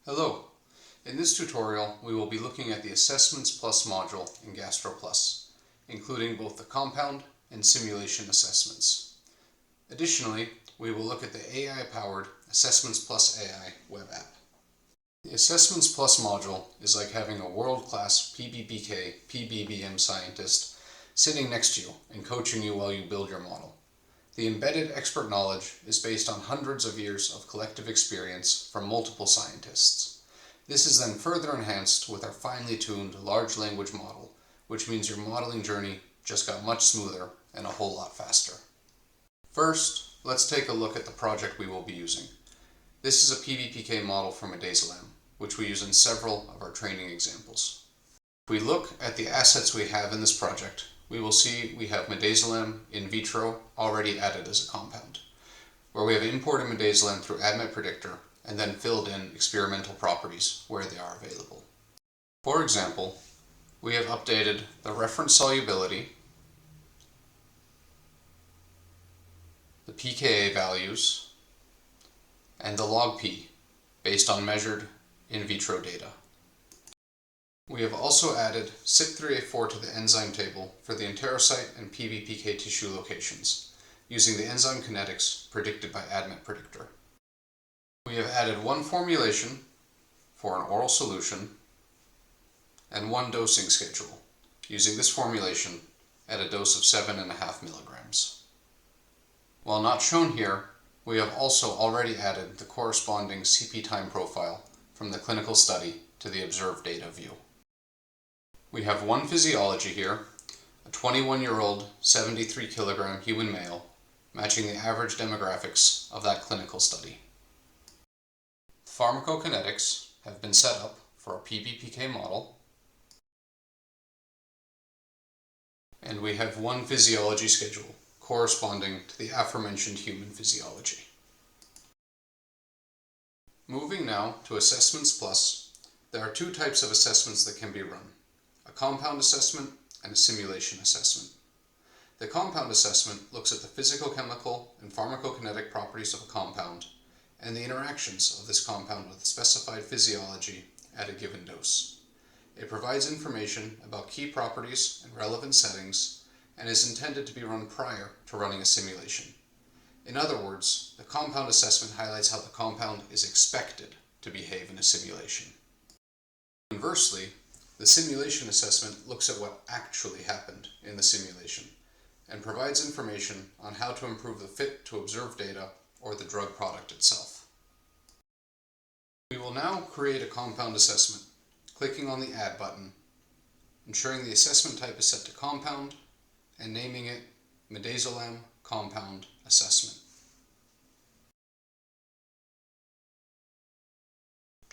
Hello! In this tutorial we will be looking at the AssessmentsPlus module in GastroPlus, including both the compound and simulation assessments. Additionally, we will look at the AI-powered AssessmentsPlus AI web app. The AssessmentsPlus module is like having a world-class PBPK/PBBM scientist sitting next to you and coaching you while you build your model. The embedded expert knowledge is based on hundreds of years of collective experience from multiple scientists. This is then further enhanced with our finely tuned large language model, which means your modeling journey just got much smoother and a whole lot faster. First, let's take a look at the project we will be using. This is a PBPK model from midazolam, which we use in several of our training examples. If we look at the assets we have in this project, we will see we have midazolam in vitro already added as a compound, where we have imported midazolam through ADMET Predictor and then filled in experimental properties where they are available. For example, we have updated the reference solubility, the pKa values, and the log P based on measured in vitro data. We have also added CYP3A4 to the enzyme table for the enterocyte and PBPK tissue locations, using the enzyme kinetics predicted by ADMET Predictor. We have added one formulation for an oral solution and one dosing schedule, using this formulation at a dose of 7.5 milligrams. While not shown here, we have also already added the corresponding CP time profile from the clinical study to the observed data view. We have one physiology here, a 21-year-old 73 kilogram human male, matching the average demographics of that clinical study. Pharmacokinetics have been set up for a PBPK model, and we have one physiology schedule corresponding to the aforementioned human physiology. Moving now to AssessmentsPlus, there are two types of assessments that can be run: a compound assessment and a simulation assessment. The compound assessment looks at the physical, chemical, and pharmacokinetic properties of a compound and the interactions of this compound with specified physiology at a given dose. It provides information about key properties and relevant settings and is intended to be run prior to running a simulation. In other words, the compound assessment highlights how the compound is expected to behave in a simulation. Conversely, the simulation assessment looks at what actually happened in the simulation and provides information on how to improve the fit to observed data or the drug product itself. We will now create a compound assessment, clicking on the Add button, ensuring the assessment type is set to compound, and naming it midazolam compound assessment.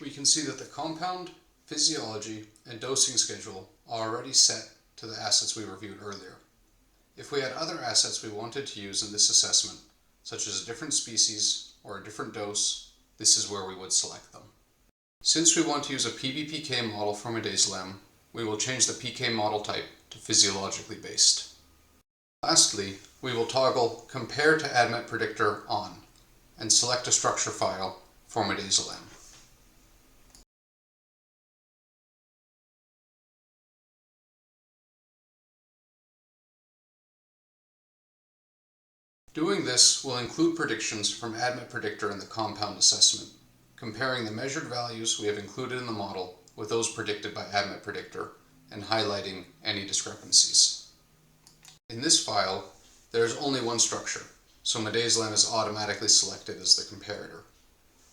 We can see that the compound, physiology, and dosing schedule are already set to the assets we reviewed earlier. If we had other assets we wanted to use in this assessment, such as a different species or a different dose, this is where we would select them. Since we want to use a PBPK model for midazolam, we will change the PK model type to physiologically based. Lastly, we will toggle Compare to ADMET Predictor on and select a structure file for midazolam. Doing this will include predictions from ADMET Predictor in the compound assessment, comparing the measured values we have included in the model with those predicted by ADMET Predictor and highlighting any discrepancies. In this file, there is only one structure, so midazolam is automatically selected as the comparator.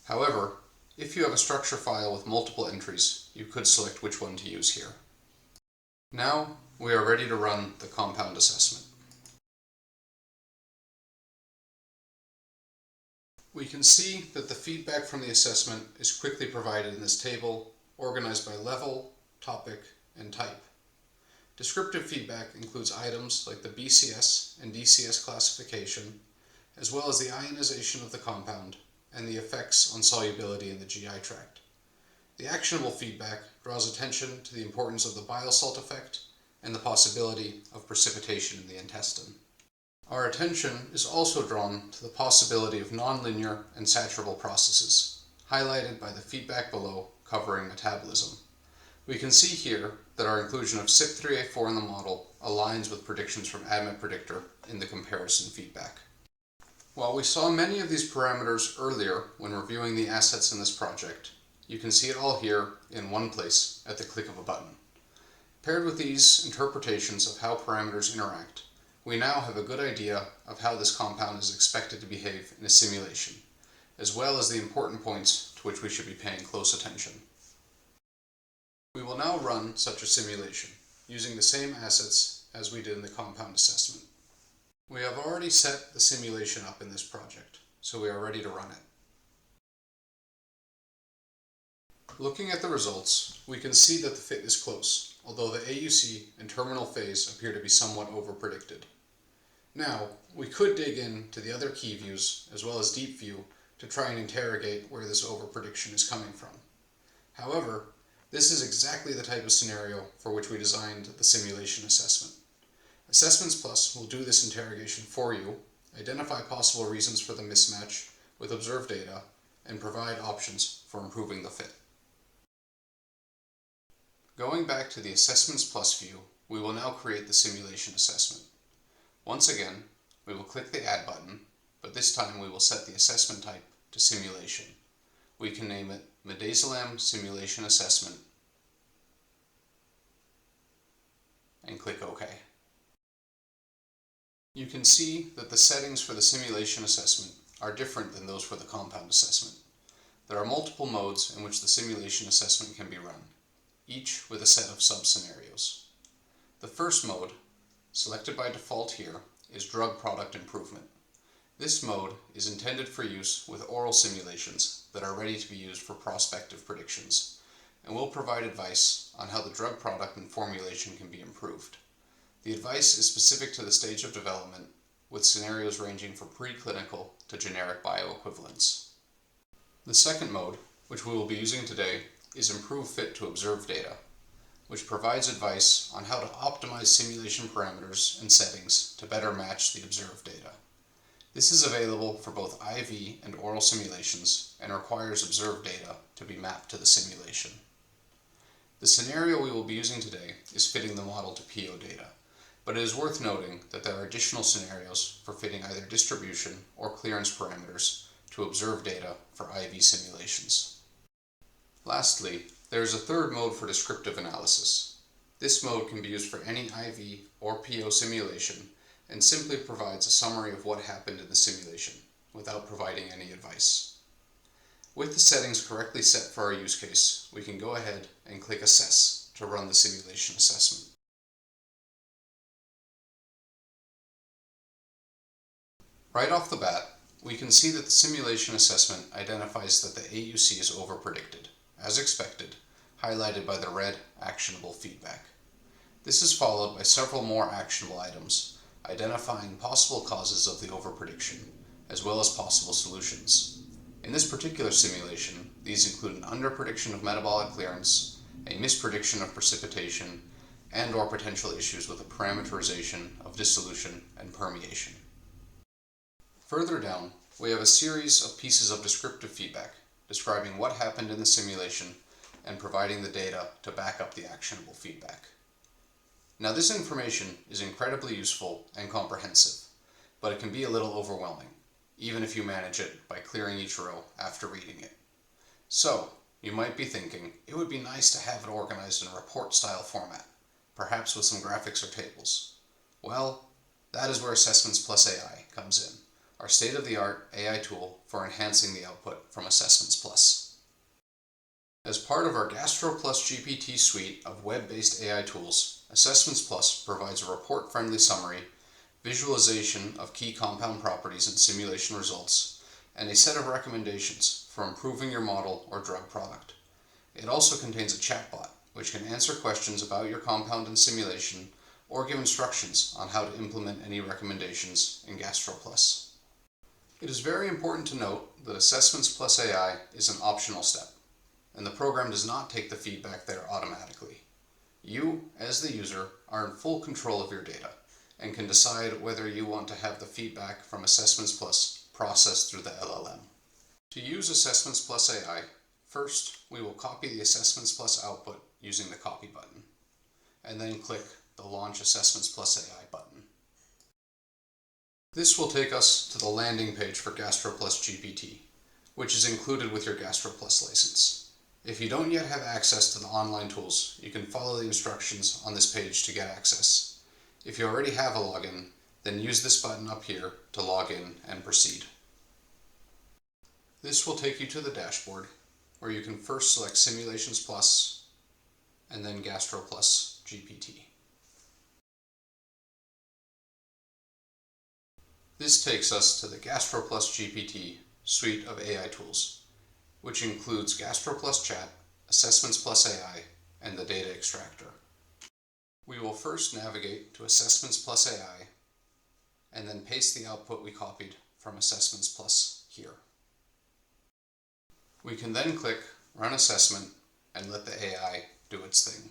However, if you have a structure file with multiple entries, you could select which one to use here. Now we are ready to run the compound assessment. We can see that the feedback from the assessment is quickly provided in this table, organized by level, topic, and type. Descriptive feedback includes items like the BCS and DCS classification, as well as the ionization of the compound and the effects on solubility in the GI tract. The actionable feedback draws attention to the importance of the bile salt effect and the possibility of precipitation in the intestine. Our attention is also drawn to the possibility of nonlinear and saturable processes, highlighted by the feedback below covering metabolism. We can see here that our inclusion of CYP3A4 in the model aligns with predictions from ADMET Predictor in the comparison feedback. While we saw many of these parameters earlier when reviewing the assets in this project, you can see it all here in one place at the click of a button. Paired with these interpretations of how parameters interact, we now have a good idea of how this compound is expected to behave in a simulation, as well as the important points to which we should be paying close attention. We will now run such a simulation, using the same assets as we did in the compound assessment. We have already set the simulation up in this project, so we are ready to run it. Looking at the results, we can see that the fit is close, although the AUC and terminal phase appear to be somewhat over-predicted. Now, we could dig into the other key views, as well as deep view, to try and interrogate where this over-prediction is coming from. However, this is exactly the type of scenario for which we designed the simulation assessment. AssessmentsPlus will do this interrogation for you, identify possible reasons for the mismatch with observed data, and provide options for improving the fit. Going back to the AssessmentsPlus view, we will now create the simulation assessment. Once again, we will click the Add button, but this time we will set the assessment type to Simulation. We can name it Midazolam Simulation Assessment and click OK. You can see that the settings for the simulation assessment are different than those for the compound assessment. There are multiple modes in which the simulation assessment can be run, each with a set of sub-scenarios. The first mode, selected by default here, is drug product improvement. This mode is intended for use with oral simulations that are ready to be used for prospective predictions, and will provide advice on how the drug product and formulation can be improved. The advice is specific to the stage of development, with scenarios ranging from preclinical to generic bioequivalence. The second mode, which we will be using today, is Improve Fit to Observe Data, which provides advice on how to optimize simulation parameters and settings to better match the observed data. This is available for both IV and oral simulations and requires observed data to be mapped to the simulation. The scenario we will be using today is fitting the model to PO data, but it is worth noting that there are additional scenarios for fitting either distribution or clearance parameters to observe data for IV simulations. Lastly, there is a third mode for descriptive analysis. This mode can be used for any IV or PO simulation and simply provides a summary of what happened in the simulation without providing any advice. With the settings correctly set for our use case, we can go ahead and click Assess to run the simulation assessment. Right off the bat, we can see that the simulation assessment identifies that the AUC is over-predicted, as expected, highlighted by the red actionable feedback. This is followed by several more actionable items, identifying possible causes of the over-prediction, as well as possible solutions. In this particular simulation, these include an under-prediction of metabolic clearance, a misprediction of precipitation, and/or potential issues with the parameterization of dissolution and permeation. Further down, we have a series of pieces of descriptive feedback describing what happened in the simulation and providing the data to back up the actionable feedback. Now, this information is incredibly useful and comprehensive, but it can be a little overwhelming, even if you manage it by clearing each row after reading it. So, you might be thinking, it would be nice to have it organized in a report-style format, perhaps with some graphics or tables. Well, that is where AssessmentsPlus AI comes in, our state-of-the-art AI tool for enhancing the output from AssessmentsPlus. As part of our GastroPlus GPT suite of web-based AI tools, AssessmentsPlus provides a report-friendly summary, visualization of key compound properties and simulation results, and a set of recommendations for improving your model or drug product. It also contains a chatbot, which can answer questions about your compound and simulation, or give instructions on how to implement any recommendations in GastroPlus. It is very important to note that AssessmentsPlus AI is an optional step, and the program does not take the feedback there automatically. You, as the user, are in full control of your data and can decide whether you want to have the feedback from AssessmentsPlus processed through the LLM. To use AssessmentsPlus AI, first we will copy the AssessmentsPlus output using the Copy button, and then click the Launch AssessmentsPlus AI button. This will take us to the landing page for GastroPlus GPT, which is included with your GastroPlus license. If you don't yet have access to the online tools, you can follow the instructions on this page to get access. If you already have a login, then use this button up here to log in and proceed. This will take you to the dashboard, where you can first select Simulations Plus and then GastroPlus GPT. This takes us to the GastroPlus GPT suite of AI tools, which includes GastroPlus Chat, AssessmentsPlus AI, and the Data Extractor. We will first navigate to AssessmentsPlus AI and then paste the output we copied from AssessmentsPlus here. We can then click Run Assessment and let the AI do its thing.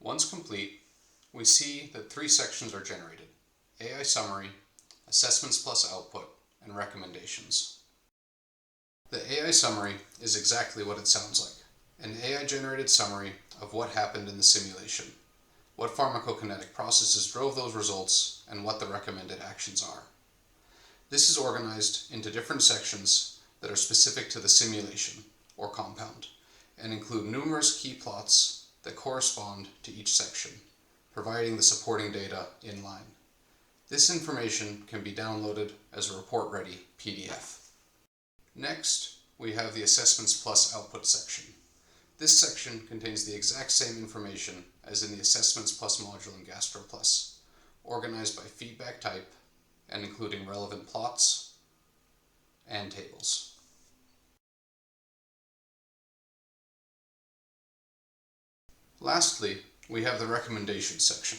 Once complete, we see that 3 sections are generated: AI Summary, AssessmentsPlus Output, and Recommendations. The AI Summary is exactly what it sounds like: an AI-generated summary of what happened in the simulation, what pharmacokinetic processes drove those results, and what the recommended actions are. This is organized into different sections that are specific to the simulation, or compound, and include numerous key plots that correspond to each section, providing the supporting data in line. This information can be downloaded as a report-ready PDF. Next, we have the AssessmentsPlus Output section. This section contains the exact same information as in the AssessmentsPlus module in GastroPlus, organized by feedback type and including relevant plots and tables. Lastly, we have the Recommendations section.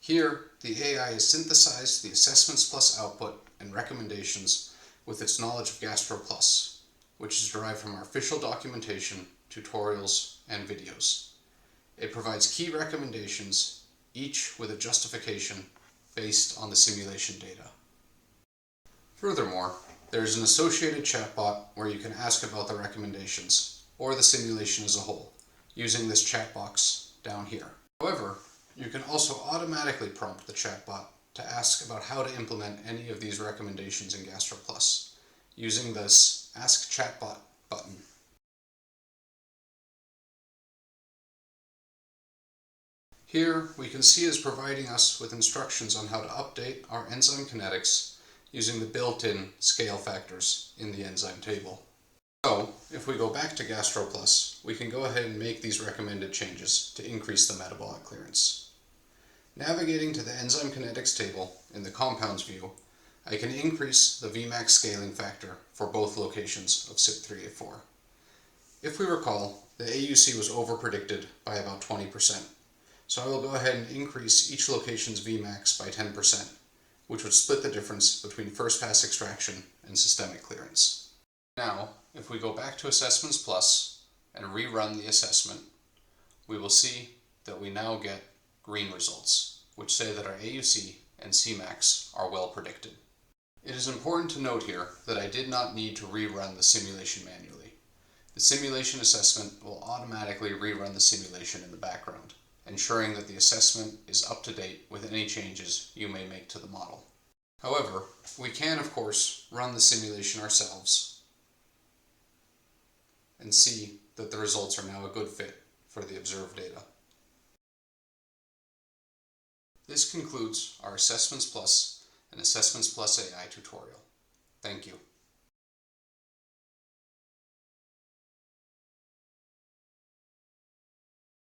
Here, the AI has synthesized the AssessmentsPlus output and recommendations with its knowledge of GastroPlus, which is derived from our official documentation, tutorials, and videos. It provides key recommendations, each with a justification based on the simulation data. Furthermore, there is an associated chatbot where you can ask about the recommendations, or the simulation as a whole, using this chat box down here. However, you can also automatically prompt the chatbot to ask about how to implement any of these recommendations in GastroPlus, using this Ask Chatbot button. Here, we can see it is providing us with instructions on how to update our enzyme kinetics using the built-in scale factors in the enzyme table. So, if we go back to GastroPlus, we can go ahead and make these recommended changes to increase the metabolic clearance. Navigating to the enzyme kinetics table in the compounds view, I can increase the Vmax scaling factor for both locations of CYP3A4. If we recall, the AUC was overpredicted by about 20%, so I will go ahead and increase each location's Vmax by 10%, which would split the difference between first-pass extraction and systemic clearance. Now, if we go back to AssessmentsPlus and rerun the assessment, we will see that we now get green results, which say that our AUC and Cmax are well predicted. It is important to note here that I did not need to rerun the simulation manually. The simulation assessment will automatically rerun the simulation in the background, ensuring that the assessment is up to date with any changes you may make to the model. However, we can, of course, run the simulation ourselves and see that the results are now a good fit for the observed data. This concludes our AssessmentsPlus and AssessmentsPlus AI tutorial. Thank you.